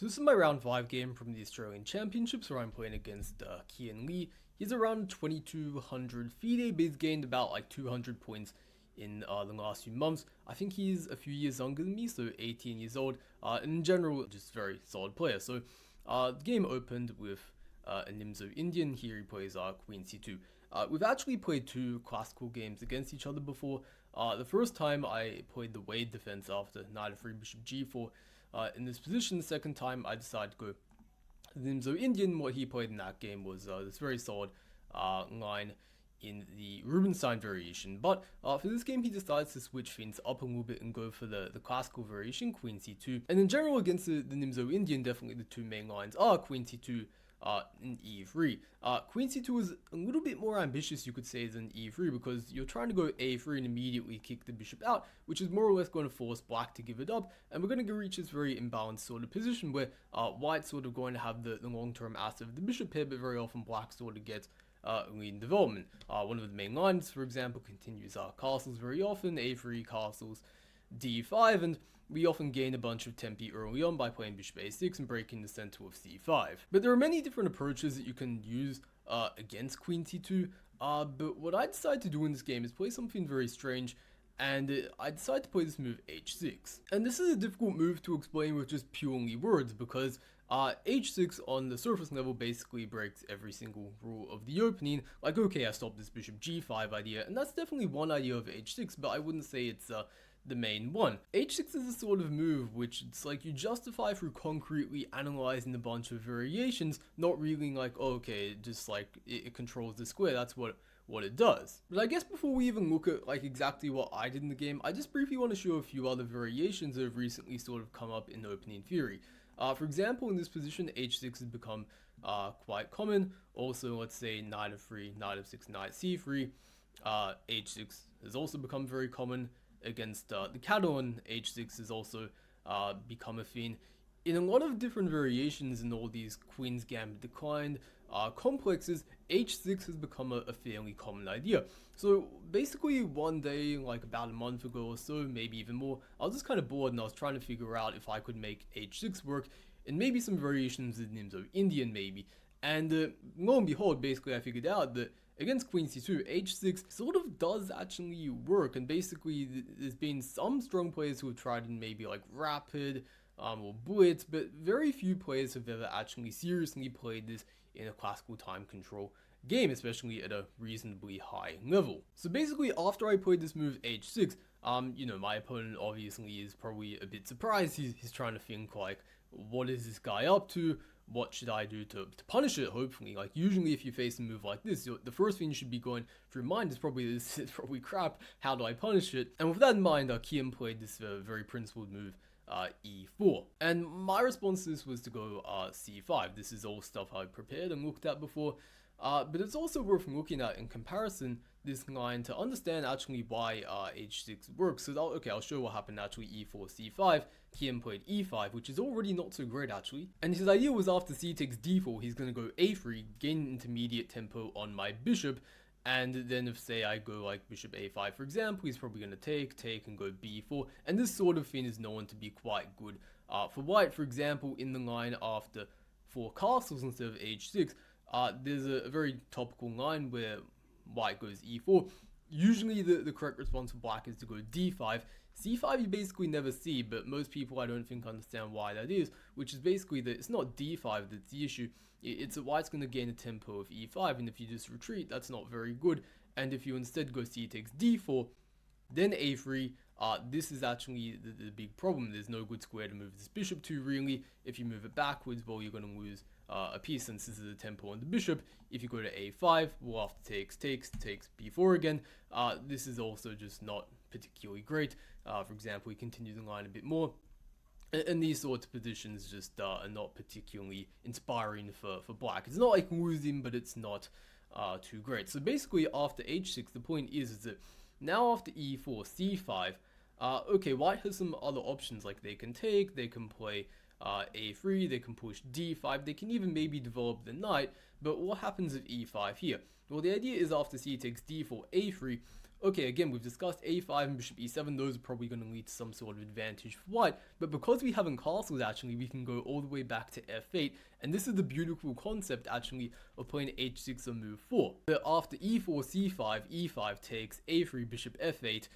So this is my round 5 game from the Australian Championships where I'm playing against Kien. He's around 2200 FIDE, but he's gained about like 200 points in the last few months. I think he's a few years younger than me, so 18 years old. In general, just very solid player. So the game opened with a Nimzo Indian. Here he plays Queen C2. We've actually played two classical games against each other before. The first time I played the Wade defense after Knight of 3 Bishop G4 in this position. The second time I decided to go Nimzo Indian. What he played in that game was this very solid line in the Rubinstein variation. But for this game, he decides to switch things up a little bit and go for the classical variation, Queen C2. And in general, against the Nimzo Indian, definitely the two main lines are Queen C2 and E3. Queen C2 is a little bit more ambitious, you could say, than E3 because you're trying to go A3 and immediately kick the bishop out, which is more or less going to force black to give it up, and we're going to reach this very imbalanced sort of position where white's sort of going to have the long-term asset of the bishop here, but very often black sort of gets lead development. One of the main lines, for example, continues castles very often, A3 castles, D5, and we often gain a bunch of tempi early on by playing bishop a6 and breaking the center of c5. But there are many different approaches that you can use against queen c2, but what I decided to do in this game is play something very strange, and I decided to play this move h6. And this is a difficult move to explain with just purely words because h6 on the surface level basically breaks every single rule of the opening. Like, okay, I stopped this bishop g5 idea, and that's definitely one idea of h6, but I wouldn't say it's the main one. H6 is a sort of move which it's like you justify through concretely analyzing a bunch of variations, not really like, oh, okay, just like it controls the square, that's what it does. But I guess before we even look at like exactly what I did in the game, I just briefly want to show a few other variations that have recently sort of come up in opening theory. For example, in this position, h6 has become quite common. Also, let's say knight of 3, knight of 6, knight c3. H6 has also become very common. Against the Catalan, h6 has also become a thing. In a lot of different variations in all these Queen's Gambit declined complexes, h6 has become a fairly common idea. So basically one day, like about a month ago or so, maybe even more, I was just kind of bored and I was trying to figure out if I could make h6 work, and maybe some variations in Nimzo Indian maybe. And lo and behold, basically I figured out that against queen c2, h6 sort of does actually work, and basically there's been some strong players who have tried in maybe like rapid or blitz, but very few players have ever actually seriously played this in a classical time control game, especially at a reasonably high level. So basically after I played this move h6, you know, my opponent obviously is probably a bit surprised. He's trying to think like, what is this guy up to? What should I do to punish it, hopefully? Like, usually if you face a move like this, the first thing you should be going through your mind is probably, this is probably crap, how do I punish it? And with that in mind, Kien played this very principled move, e4. And my response to this was to go c5. This is all stuff I prepared and looked at before. But it's also worth looking at in comparison this line to understand actually why h6 works. So I'll show what happened actually e4, c5. Kien played e5, which is already not so great actually. And his idea was after c takes d4, he's going to go a3, gain intermediate tempo on my bishop. And then if, say, I go like bishop a5, for example, he's probably going to take, and go b4. And this sort of thing is known to be quite good for white. For example, in the line after 4 castles instead of h6, there's a very topical line where white goes e4. Usually the correct response for black is to go d5. c5 you basically never see, but most people I don't think understand why that is, which is basically that it's not d5 that's the issue, it's that white's going to gain a tempo of e5, and if you just retreat, that's not very good. And if you instead go c takes d4, then a3, this is actually the big problem. There's no good square to move this bishop to, really. If you move it backwards, well, you're going to lose a piece since this is a tempo on the bishop. If you go to a5, well, after takes b4 again. This is also just not particularly great. For example, we continue the line a bit more. And these sorts of positions just are not particularly inspiring for black. It's not like losing, but it's not too great. So basically, after h6, the point is that now after e4, c5, okay, white has some other options, like they can take, they can play a3, they can push d5, they can even maybe develop the knight, but what happens at e5 here? Well, the idea is after c takes d4, a3, okay, again, we've discussed a5 and bishop e7, those are probably going to lead to some sort of advantage for white, but because we haven't castled actually, we can go all the way back to f8, and this is the beautiful concept actually of playing h6 on move 4. But after e4, c5, e5 takes a3, bishop f8,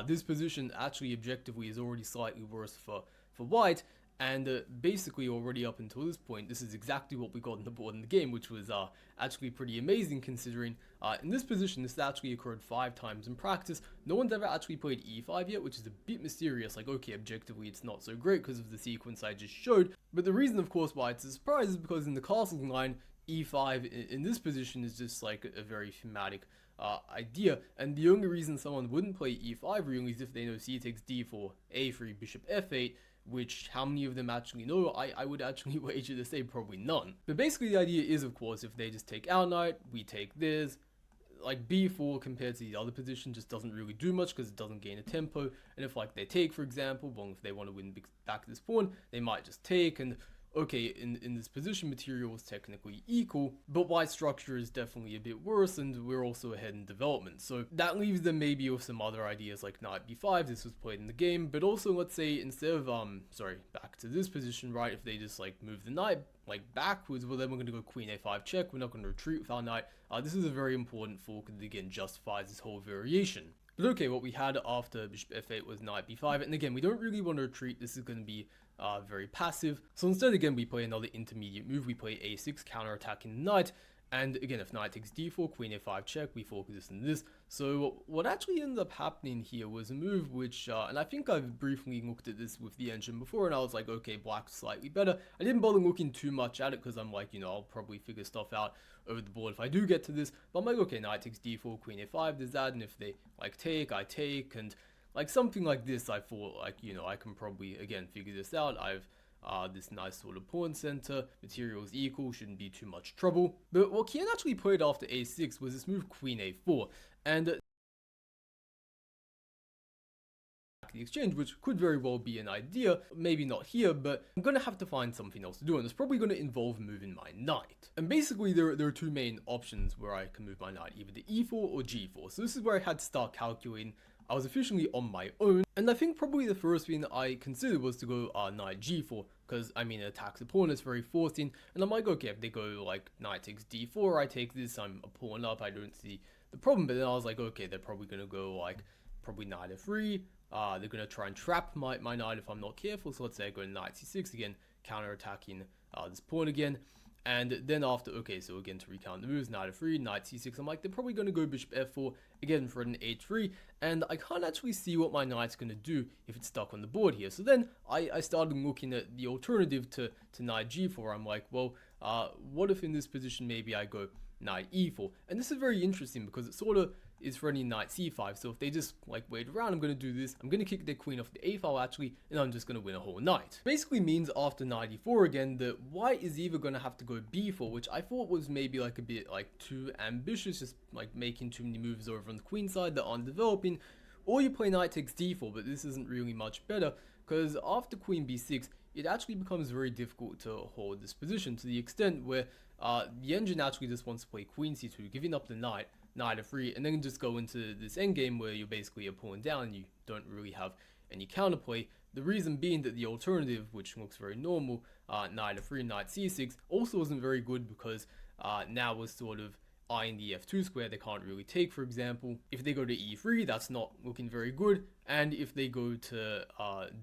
this position actually objectively is already slightly worse for white, and basically already up until this point, this is exactly what we got on the board in the game, which was actually pretty amazing considering in this position, this actually occurred 5 times in practice. No one's ever actually played e5 yet, which is a bit mysterious. Like, okay, objectively it's not so great because of the sequence I just showed. But the reason, of course, why it's a surprise is because in the castling line, e5 in this position is just like a very thematic idea, and the only reason someone wouldn't play e5 really is if they know c takes d4, a3, bishop f8, which how many of them actually know? I would actually wager to say probably none. But basically the idea is, of course, if they just take our knight, we take this, like b4 compared to the other position just doesn't really do much because it doesn't gain a tempo, and if like they take, for example, well, if they want to win back this pawn, they might just take, and okay, in this position, material is technically equal, but white structure is definitely a bit worse, and we're also ahead in development. So that leaves them maybe with some other ideas like knight b5, this was played in the game, but also let's say instead of, back to this position, right, if they just like move the knight like backwards, well then we're going to go queen a5 check, we're not going to retreat with our knight. This is a very important fork that again justifies this whole variation. But okay, what we had after bishop f8 was knight b5, and again, we don't really want to retreat, this is going to be very passive. So instead, again, we play another intermediate move, we play a6, counter-attacking the knight, and again, if knight takes d4, queen a5 check, we focus on this. So what actually ended up happening here was a move which, and I think I've briefly looked at this with the engine before, and I was like, okay, black's slightly better. I didn't bother looking too much at it, because I'm like, you know, I'll probably figure stuff out over the board if I do get to this, but I'm like, okay, knight takes d4, queen a5, there's that, and if they, like, take, I take, and like something like this, I thought, like, you know, I can probably, again, figure this out. I've this nice sort of pawn center, material is equal, shouldn't be too much trouble. But what Kien actually played after a6 was this move queen a4, and the exchange, which could very well be an idea, maybe not here, but I'm gonna have to find something else to do, and it's probably gonna involve moving my knight. And basically there are two main options where I can move my knight, either to e4 or g4. So this is where I had to start calculating. I was officially on my own, and I think probably the first thing that I considered was to go knight g4, because I mean it attacks the pawn, it's very forcing, and I'm like, okay, if they go like knight takes d4, I take this, I'm a pawn up, I don't see the problem. But then I was like, okay, they're probably gonna go like probably knight f3, they're gonna try and trap my knight if I'm not careful, so let's say I go knight c6 again, counter-attacking this pawn again. And then after, okay, so again to recount the moves, knight f3, knight c6, I'm like, they're probably going to go bishop f4, again for an h3, and I can't actually see what my knight's going to do if it's stuck on the board here. So then I started looking at the alternative to knight g4. I'm like, well, what if in this position maybe I go knight e4? And this is very interesting because it sort of is for any knight c5, so if they just like wait around, I'm going to do this, I'm going to kick their queen off the a file actually, and I'm just going to win a whole knight. Basically means after knight e4 again, that white is either going to have to go b4, which I thought was maybe like a bit like too ambitious, just like making too many moves over on the queen side that aren't developing, or you play knight takes d4, but this isn't really much better, because after queen b6, it actually becomes very difficult to hold this position to the extent where the engine actually just wants to play queen c2, giving up the knight f3, and then just go into this endgame where you're basically a pawn down and you don't really have any counterplay. The reason being that the alternative, which looks very normal, knight f3, knight c6, also isn't very good because now we're sort of eyeing the f2 square. They can't really take, for example. If they go to e3, that's not looking very good, and if they go to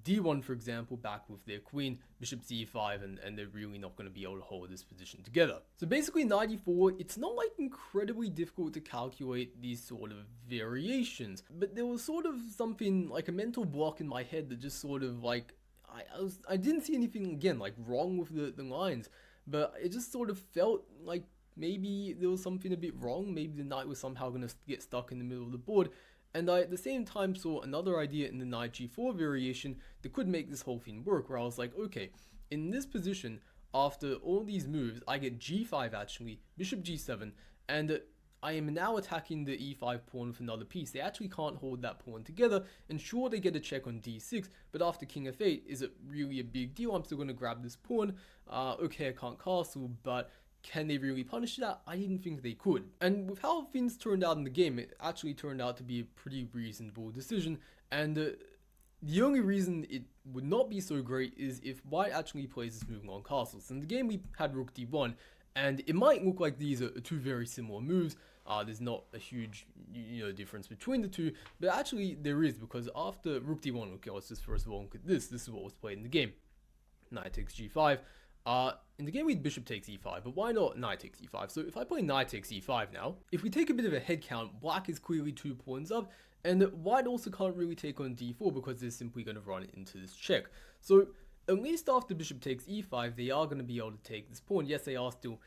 d1, for example, back with their queen, bishop c5, and they're really not going to be able to hold this position together. So basically 94, it's not like incredibly difficult to calculate these sort of variations, but there was sort of something like a mental block in my head that just sort of like, I didn't see anything again like wrong with the lines, but it just sort of felt like maybe there was something a bit wrong. Maybe the knight was somehow going to get stuck in the middle of the board. And I at the same time saw another idea in the knight g4 variation that could make this whole thing work, where I was like, okay, in this position, after all these moves, I get g5 actually, bishop g7, and I am now attacking the e5 pawn with another piece. They actually can't hold that pawn together, and sure, they get a check on d6, but after king f8, is it really a big deal? I'm still going to grab this pawn. Okay, I can't castle, but can they really punish that? I didn't think they could. And with how things turned out in the game, it actually turned out to be a pretty reasonable decision. And the only reason it would not be so great is if white actually plays this move on castles. In the game we had rook d1, and it might look like these are two very similar moves. There's not a huge difference between the two, but actually there is, because after rook d1, okay, let's just first of all look at this. This is what was played in the game. Knight takes g5. In the game we had bishop takes e5, but why not knight takes e5? So if I play knight takes e5 now, if we take a bit of a head count, black is clearly 2 pawns up, and white also can't really take on d4 because they're simply going to run into this check. So at least after bishop takes e5, they are going to be able to take this pawn. Yes, they are still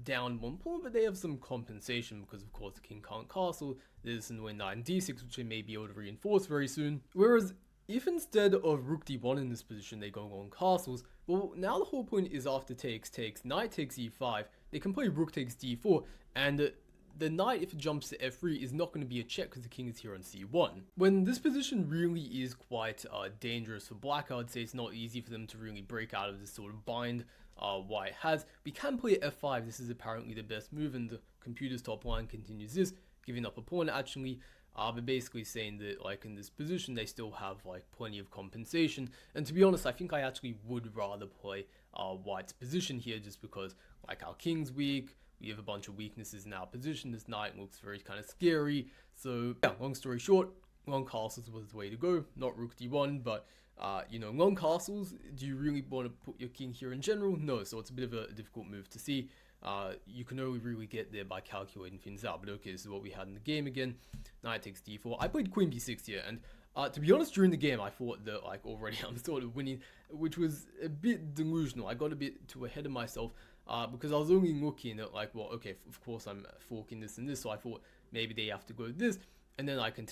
down 1 pawn, but they have some compensation because, of course, the king can't castle. There's annoying knight and d6, which they may be able to reinforce very soon. Whereas if instead of rook d1 in this position they go on castles, well, now the whole point is after takes, knight takes e5, they can play rook takes d4, and the knight, if it jumps to f3, is not going to be a check because the king is here on c1. When this position really is quite dangerous for black, I would say it's not easy for them to really break out of this sort of bind white has. We can play f5, this is apparently the best move, and the computer's top line continues this, giving up a pawn actually. But basically saying that, like, in this position they still have like plenty of compensation, and to be honest I think I actually would rather play white's position here, just because like our king's weak, we have a bunch of weaknesses in our position, this knight looks very kind of scary. So yeah, long story short, long castles was the way to go, not rook d1, but long castles, do you really want to put your king here in general? No, so it's a bit of a difficult move to see. You can only really get there by calculating things out. But okay, this is what we had in the game again. Knight takes d4. I played queen b6 here, and to be honest, during the game I thought that like already I'm sort of winning, which was a bit delusional. I got a bit too ahead of myself because I was only looking at like, well, okay, of course I'm forking this and this, so I thought maybe they have to go this, and then I can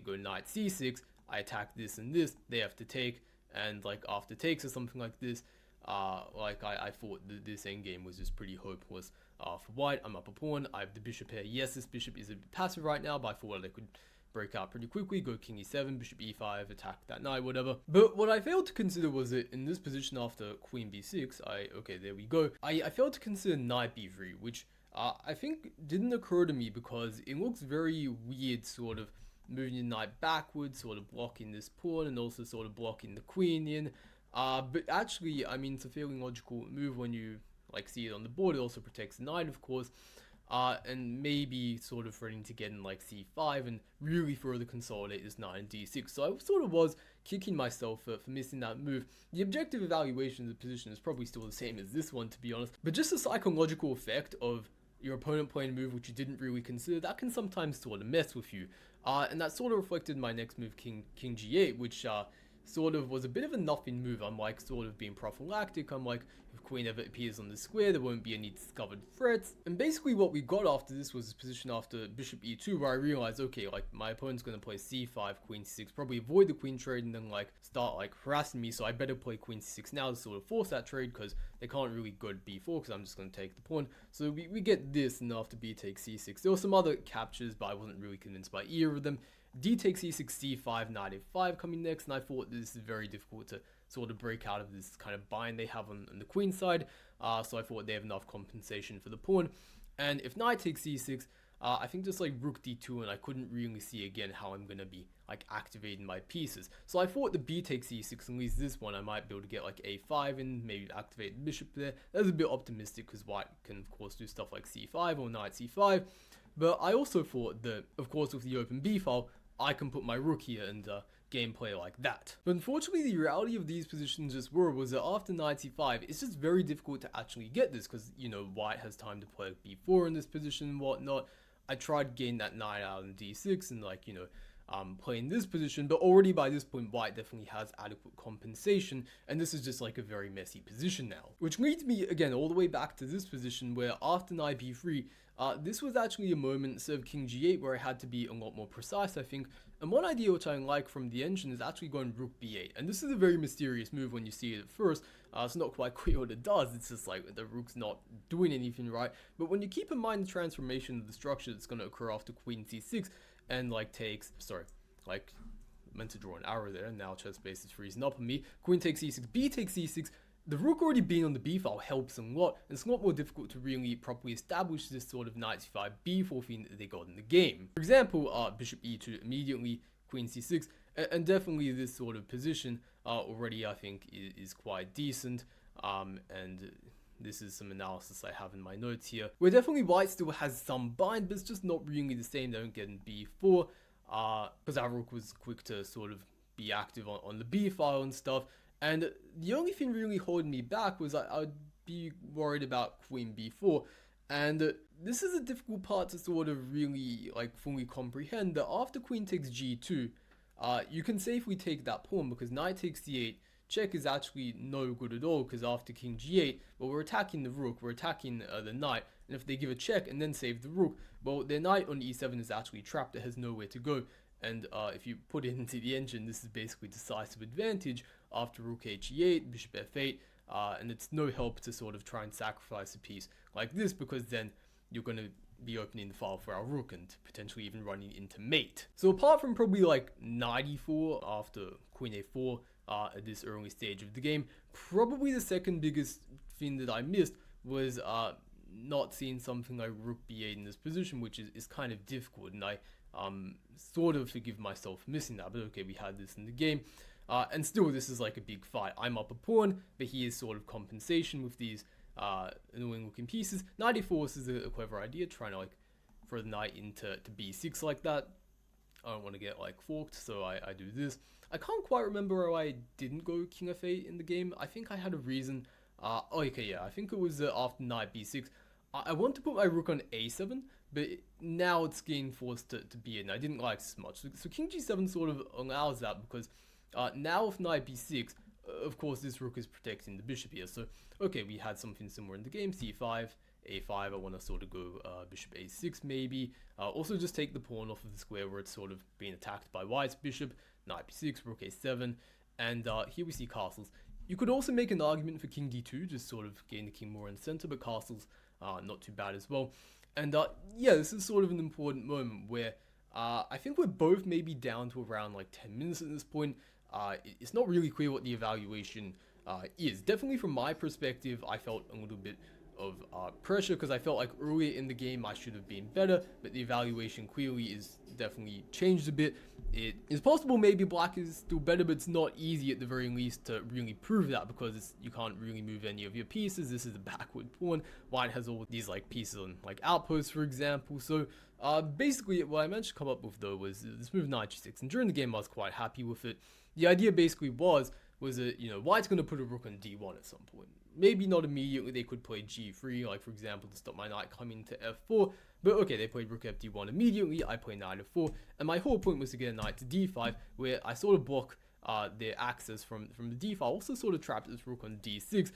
go knight c6. I attack this and this. They have to take, and like after takes or something like this. I thought that this endgame was just pretty hopeless for white. I'm up a pawn, I have the bishop here. Yes, this bishop is a bit passive right now, but I thought they could break out pretty quickly, go king e7, bishop e5, attack that knight, whatever. But what I failed to consider was that in this position after queen b6, okay, there we go, I failed to consider knight b3, which I think didn't occur to me because it looks very weird, sort of moving the knight backwards, sort of blocking this pawn, and also sort of blocking the queen in. But actually, I mean, it's a fairly logical move when you like see it on the board. It also protects the knight, of course, and maybe sort of threatening to get in like c5 and really further consolidate this knight in d6. So I sort of was kicking myself for missing that move. The objective evaluation of the position is probably still the same as this one, to be honest, but just the psychological effect of your opponent playing a move which you didn't really consider, that can sometimes sort of mess with you. And that sort of reflected my next move, king g8, which sort of was a bit of a nothing move. I'm like sort of being prophylactic. I'm like, if queen ever appears on the square, there won't be any discovered threats. And basically what we got after this was a position after bishop e2 where I realized, okay, like my opponent's going to play c5, queen c6, probably avoid the queen trade and then like start like harassing me, so I better play queen c6 now to sort of force that trade because they can't really go to b4 because I'm just going to take the pawn. So we get this, and after b takes c6, there were some other captures, but I wasn't really convinced by either of them. D takes e6, c5, knight f5 coming next, and I thought this is very difficult to sort of break out of this kind of bind they have on the queen side, so I thought they have enough compensation for the pawn. And if knight takes e6, I think just like rook d2, and I couldn't really see again how I'm going to be like activating my pieces. So I thought the b takes e6, at least this one, I might be able to get like a5 and maybe activate the bishop there. That was a bit optimistic because white can of course do stuff like c5 or knight c5. But I also thought that, of course, with the open b file, I can put my rook here and gameplay like that. But unfortunately, the reality of these positions just was that after knight c5, it's just very difficult to actually get this because, you know, white has time to play b4 in this position and whatnot. I tried getting that knight out in d6 and like, you know, playing this position, but already by this point white definitely has adequate compensation, and this is just like a very messy position now. Which leads me again all the way back to this position where after knight b3, this was actually a moment instead of king g8 where I had to be a lot more precise, I think. And one idea which I like from the engine is actually going rook b8, and this is a very mysterious move when you see it at first. It's not quite clear what it does, it's just like the rook's not doing anything right, but when you keep in mind the transformation of the structure that's going to occur after queen c6 and like takes, sorry, like meant to draw an arrow there, and now chess base is freezing up on me. Queen takes e6, b takes e6, the rook already being on the b file helps a lot, and it's a lot more difficult to really properly establish this sort of knight c5 b4 thing that they got in the game. For example, bishop e2 immediately, queen c6, and definitely this sort of position already I think is quite decent, and this is some analysis I have in my notes here, where definitely white still has some bind, but it's just not really the same. They don't get in b4, because our rook was quick to sort of be active on the b file and stuff. And the only thing really holding me back was I'd be worried about queen b4. And this is a difficult part to sort of really like fully comprehend, that after queen takes g2, you can safely take that pawn, because knight takes c8, check is actually no good at all, because after king g8, well, we're attacking the rook, we're attacking the knight, and if they give a check and then save the rook, well, their knight on e7 is actually trapped, it has nowhere to go. And if you put it into the engine, this is basically decisive advantage after rook h8, bishop f8, and it's no help to sort of try and sacrifice a piece like this, because then you're going to be opening the file for our rook and potentially even running into mate. So apart from probably like knight e4 after queen a4 at this early stage of the game, probably the second biggest thing that I missed was not seeing something like rook b8 in this position, which is kind of difficult, and I sort of forgive myself for missing that, but okay, we had this in the game. And still, this is like a big fight. I'm up a pawn, but he is sort of compensation with these annoying looking pieces. Knight e4 is a clever idea, trying to like throw the knight into b6 like that. I don't want to get like forked, so I do this. I can't quite remember why I didn't go king f8 in the game. I think I had a reason. Okay, yeah, I think it was after knight b6. I want to put my rook on a7, but now it's getting forced to b8, and I didn't like this much. So king g7 sort of allows that, because now with knight b6, of course this rook is protecting the bishop here. So okay, we had something similar in the game, c5, a5, I want to sort of go bishop a6 maybe. Also just take the pawn off of the square where it's sort of being attacked by white's bishop, knight b6, rook a7, and here we see castles. You could also make an argument for king d2, just sort of getting the king more in the center, but castles not too bad as well. And yeah, this is sort of an important moment where I think we're both maybe down to around like 10 minutes at this point. It's not really clear what the evaluation is. Definitely from my perspective, I felt a little bit of pressure, because I felt like earlier in the game I should have been better, but the evaluation clearly is definitely changed a bit. It is possible maybe black is still better, but it's not easy at the very least to really prove that, because you can't really move any of your pieces. This is a backward pawn. White has all these like pieces on like outposts, for example. So basically what I managed to come up with though was this move knight g6, and during the game I was quite happy with it. The idea basically was that, you know, white's going to put a rook on d1 at some point. Maybe not immediately, they could play g3, like for example to stop my knight coming to f4, but okay, they played rook fd1 immediately, I played knight f4, and my whole point was to get a knight to d5, where I sort of block their access from the d file, also sort of trapped this rook on d6,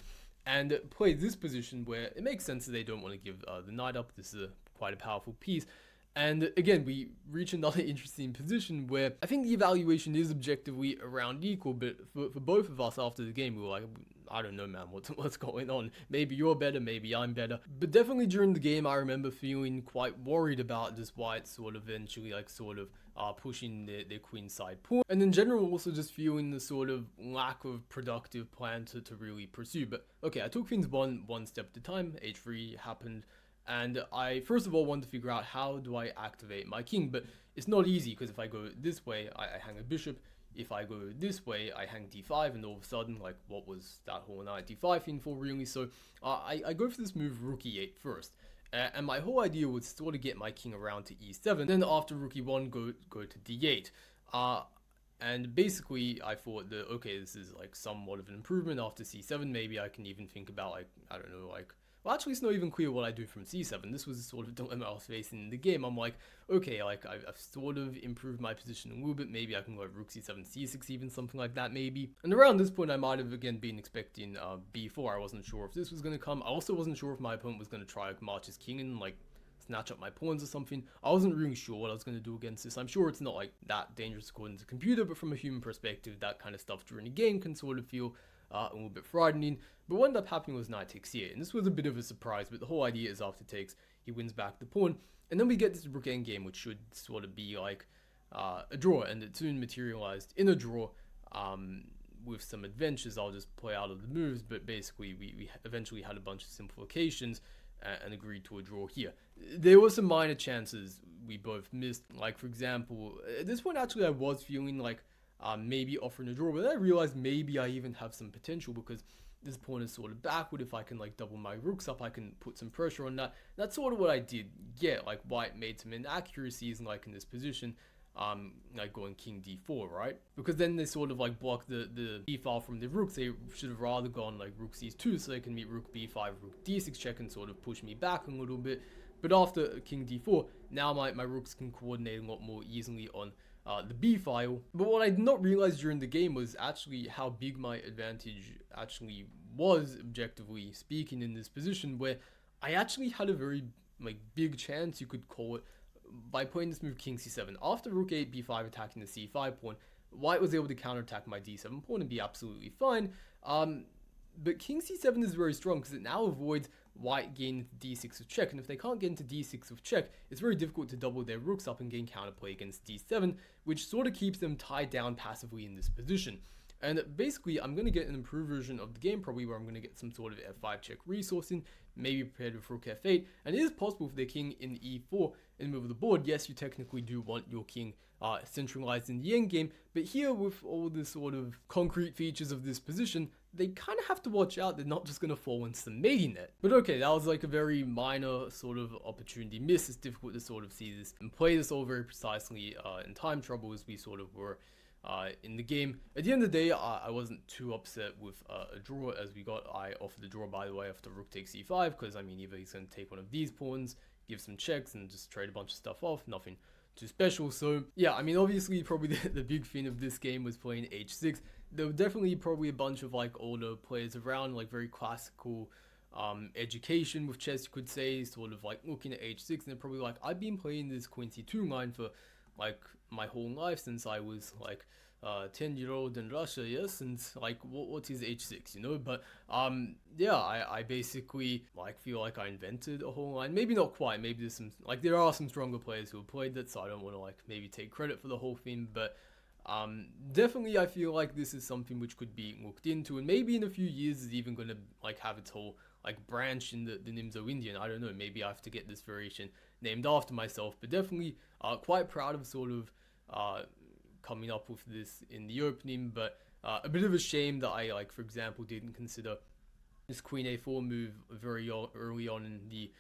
and play this position where it makes sense that they don't want to give the knight up. This is quite a powerful piece. And again, we reach another interesting position where I think the evaluation is objectively around equal, but for both of us after the game, we were like, I don't know, man, what's going on? Maybe you're better, maybe I'm better. But definitely during the game, I remember feeling quite worried about this white sort of eventually like sort of pushing their queen side pawn. And in general, also just feeling the sort of lack of productive plan to really pursue. But okay, I took things one step at a time. h3 happened. And I, first of all, wanted to figure out how do I activate my king, but it's not easy, because if I go this way, I hang a bishop. If I go this way, I hang d5, and all of a sudden, like, what was that whole knight d5 thing for, really? So I go for this move rook e8 first, and my whole idea was sort of get my king around to e7, then after rook e1, go to d8. And basically, I thought that, okay, this is, like, somewhat of an improvement. After c7, maybe I can even think about, like, I don't know, like, well, actually, it's not even clear what I do from c7. This was the sort of dilemma I was facing in the game. I'm like, okay, like, I've sort of improved my position a little bit. Maybe I can go rook c7, c6, even something like that, maybe. And around this point, I might have, again, been expecting b4. I wasn't sure if this was going to come. I also wasn't sure if my opponent was going to try, like, march his king and, like, snatch up my pawns or something. I wasn't really sure what I was going to do against this. I'm sure it's not, like, that dangerous according to the computer, but from a human perspective, that kind of stuff during a game can sort of feel a little bit frightening. But what ended up happening was knight takes c8, and this was a bit of a surprise, but the whole idea is after takes, he wins back the pawn, and then we get this rook endgame, which should sort of be like a draw, and it soon materialized in a draw, with some adventures, I'll just play out of the moves, but basically we eventually had a bunch of simplifications and agreed to a draw here. There were some minor chances we both missed, like for example, at this point actually I was feeling like maybe offering a draw, but then I realized maybe I even have some potential because this pawn is sort of backward. If I can like double my rooks up, I can put some pressure on that. That's sort of what I did get. Like white made some inaccuracies like in this position, like going king d4, right? Because then they sort of like block the b file from the rooks. They should have rather gone like rook c2 so they can meet rook b5, rook d6 check and sort of push me back a little bit. But after king d4, now my rooks can coordinate a lot more easily on the b file. But what I did not realize during the game was actually how big my advantage actually was, objectively speaking, in this position, where I actually had a very like big chance, you could call it, by playing this move king c7. After rook 8 b5 attacking the c5 pawn, white was able to counterattack my d7 pawn and be absolutely fine. But king c7 is very strong because it now avoids white getting into d6 with check, and if they can't get into d6 with check, it's very difficult to double their rooks up and gain counterplay against d7, which sort of keeps them tied down passively in this position. And basically, I'm going to get an improved version of the game, probably where I'm going to get some sort of f5 check resourcing, maybe prepared with rook f8, and it is possible for their king in e4 in the middle of the board. Yes, you technically do want your king centralized in the endgame, but here with all the sort of concrete features of this position, they kind of have to watch out they're not just going to fall into the mating net. But okay, that was like a very minor sort of opportunity miss. It's difficult to sort of see this and play this all very precisely in time trouble as we sort of were in the game. At the end of the day, I wasn't too upset with a draw as we got. I offered the draw, by the way, after rook takes e5, because I mean, either he's going to take one of these pawns, give some checks, and just trade a bunch of stuff off. Nothing too special. So yeah, I mean, obviously probably the big thing of this game was playing h6. There were definitely probably a bunch of like older players around, like very classical education with chess, you could say, sort of like looking at h6, and they're probably like, I've been playing this queen c2 line for like my whole life since I was like 10-year-old in Russia, yes, and like what is h6, you know? But yeah, I basically like feel like I invented a whole line. Maybe not quite, maybe there's some, like there are some stronger players who have played that, so I don't want to like maybe take credit for the whole thing, but definitely I feel like this is something which could be looked into, and maybe in a few years is even going to like have its whole like branch in the Nimzo Indian. I don't know, maybe I have to get this variation named after myself, but definitely quite proud of sort of coming up with this in the opening. But a bit of a shame that I, like for example, didn't consider this queen a4 move very early on in the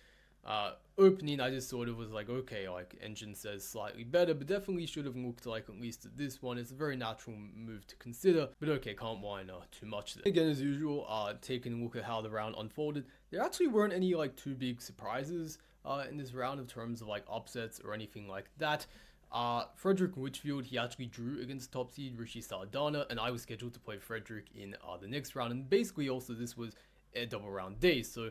opening. I just sort of was like, okay, like engine says slightly better, but definitely should have looked like at least at this one. It's a very natural move to consider, but okay, can't whine too much there. Again, as usual, taking a look at how the round unfolded, there actually weren't any like too big surprises in this round in terms of like upsets or anything like that. Frederick Whitfield, he actually drew against top seed Rishi Sardana, and I was scheduled to play Frederick in the next round, and basically also this was a double round day, so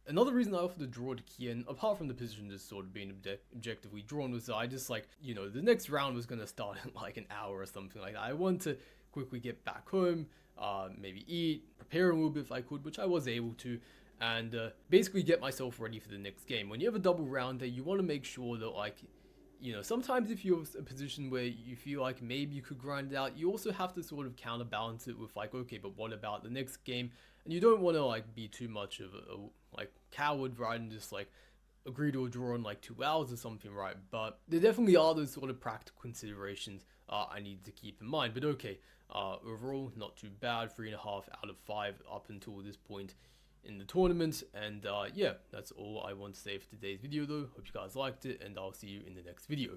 another reason I offered a draw to Kien, apart from the position just sort of being objectively drawn, was that I just like, you know, the next round was going to start in like an hour or something like that. I wanted to quickly get back home, maybe eat, prepare a little bit if I could, which I was able to, and basically get myself ready for the next game. When you have a double round day, you want to make sure that, like, you know, sometimes if you're in a position where you feel like maybe you could grind it out, you also have to sort of counterbalance it with like, okay, but what about the next game? And you don't want to like be too much of a like coward, right, and just like agree to a draw in like 2 hours or something, right? But there definitely are those sort of practical considerations I need to keep in mind. But okay, overall not too bad, 3.5 out of 5 up until this point in the tournament. And yeah, that's all I want to say for today's video though. Hope you guys liked it, and I'll see you in the next video.